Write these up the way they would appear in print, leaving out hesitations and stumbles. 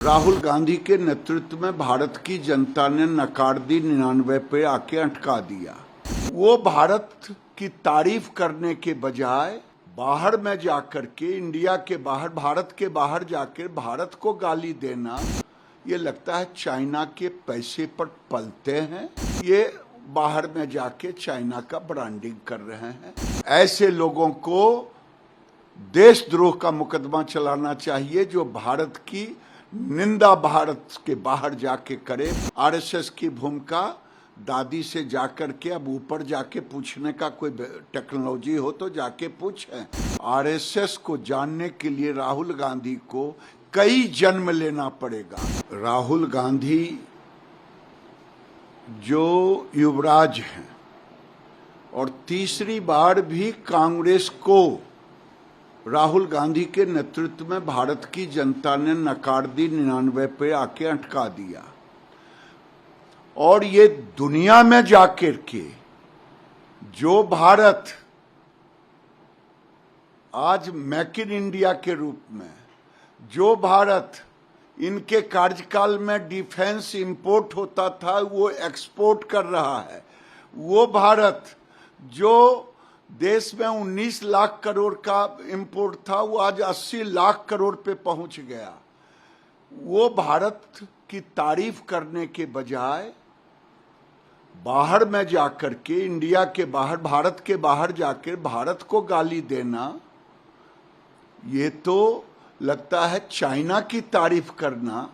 राहुल गांधी के नेतृत्व में भारत की जनता ने नकार दी, 99 पे आके अटका दिया। वो भारत की तारीफ करने के बजाय बाहर में जाकर के, इंडिया के बाहर, भारत के बाहर जाकर भारत को गाली देना, ये लगता है चाइना के पैसे पर पलते हैं। ये बाहर में जाके चाइना का ब्रांडिंग कर रहे हैं। ऐसे लोगों को देशद्रोह का मुकदमा चलाना चाहिए जो भारत की निंदा भारत के बाहर जाके करे। आरएसएस की भूमिका दादी से जाकर के अब ऊपर जाके पूछने का कोई टेक्नोलॉजी हो तो जाके पूछें। आरएसएस को जानने के लिए राहुल गांधी को कई जन्म लेना पड़ेगा। राहुल गांधी जो युवराज हैं और तीसरी बार भी कांग्रेस को राहुल गांधी के नेतृत्व में भारत की जनता ने नकार दी, 99 पे आके अटका दिया। और ये दुनिया में जाकर के जो भारत आज मेक इन इंडिया के रूप में, जो भारत इनके कार्यकाल में डिफेंस इंपोर्ट होता था वो एक्सपोर्ट कर रहा है, वो भारत जो देश में 19 लाख करोड़ का इंपोर्ट था वो आज 80 लाख करोड़ पे पहुंच गया। वो भारत की तारीफ करने के बजाय बाहर में जाकर के, इंडिया के बाहर, भारत के बाहर जाकर भारत को गाली देना, ये तो लगता है चाइना की तारीफ करना,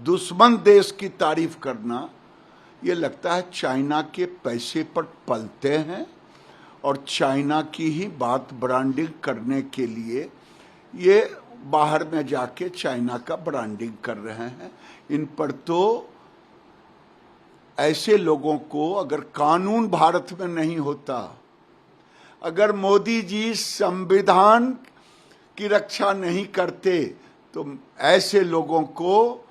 दुश्मन देश की तारीफ करना, ये लगता है चाइना के पैसे पर पलते हैं और चाइना की ही बात ब्रांडिंग करने के लिए ये बाहर में जाके चाइना का ब्रांडिंग कर रहे हैं। इन पर तो ऐसे लोगों को, अगर कानून भारत में नहीं होता, अगर मोदी जी संविधान की रक्षा नहीं करते, तो ऐसे लोगों को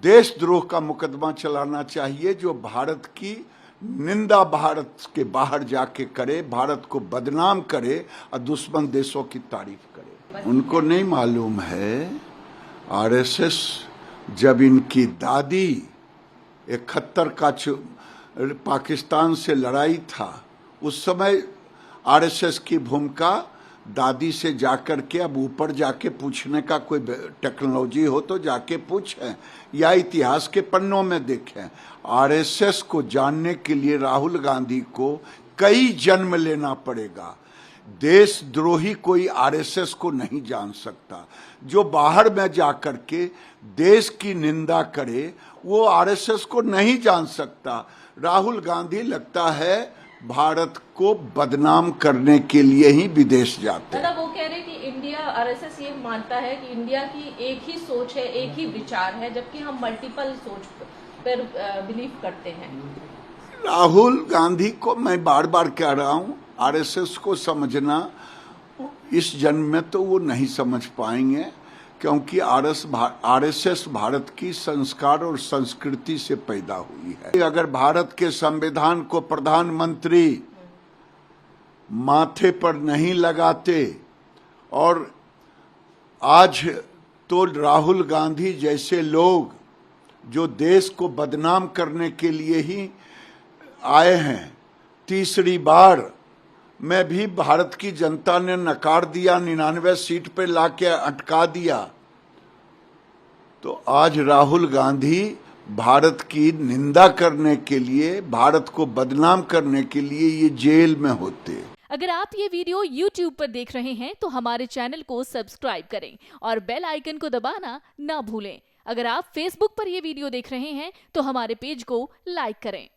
देशद्रोह का मुकदमा चलाना चाहिए जो भारत की निंदा भारत के बाहर जाके करे, भारत को बदनाम करे और दुश्मन देशों की तारीफ करे। उनको नहीं मालूम है आरएसएस जब इनकी दादी 71 का पाकिस्तान से लड़ाई था, उस समय आरएसएस की भूमिका दादी से जाकर के अब ऊपर जाके पूछने का कोई टेक्नोलॉजी हो तो जाके पूछें या इतिहास के पन्नों में देखें। आरएसएस को जानने के लिए राहुल गांधी को कई जन्म लेना पड़ेगा। देशद्रोही कोई आरएसएस को नहीं जान सकता। जो बाहर में जाकर के देश की निंदा करे वो आरएसएस को नहीं जान सकता। राहुल गांधी लगता है भारत को बदनाम करने के लिए ही विदेश जाते हैं। वो कह रहे कि इंडिया, आरएसएस ये मानता है कि इंडिया की एक ही सोच है, एक ही विचार है, जबकि हम मल्टीपल सोच पर बिलीव करते हैं। राहुल गांधी को मैं बार बार कह रहा हूं, आरएसएस को समझना इस जन्म में तो वो नहीं समझ पाएंगे, क्योंकि आरएसएस भारत की संस्कार और संस्कृति से पैदा हुई है। अगर भारत के संविधान को प्रधानमंत्री माथे पर नहीं लगाते और आज तो राहुल गांधी जैसे लोग जो देश को बदनाम करने के लिए ही आए हैं, तीसरी बार में भी भारत की जनता ने नकार दिया, 99 सीट पे लाके अटका दिया, तो आज राहुल गांधी भारत की निंदा करने के लिए, भारत को बदनाम करने के लिए ये जेल में होते। अगर आप ये वीडियो YouTube पर देख रहे हैं तो हमारे चैनल को सब्सक्राइब करें और बेल आइकन को दबाना ना भूलें। अगर आप Facebook पर ये वीडियो देख रहे हैं तो हमारे पेज को लाइक करें।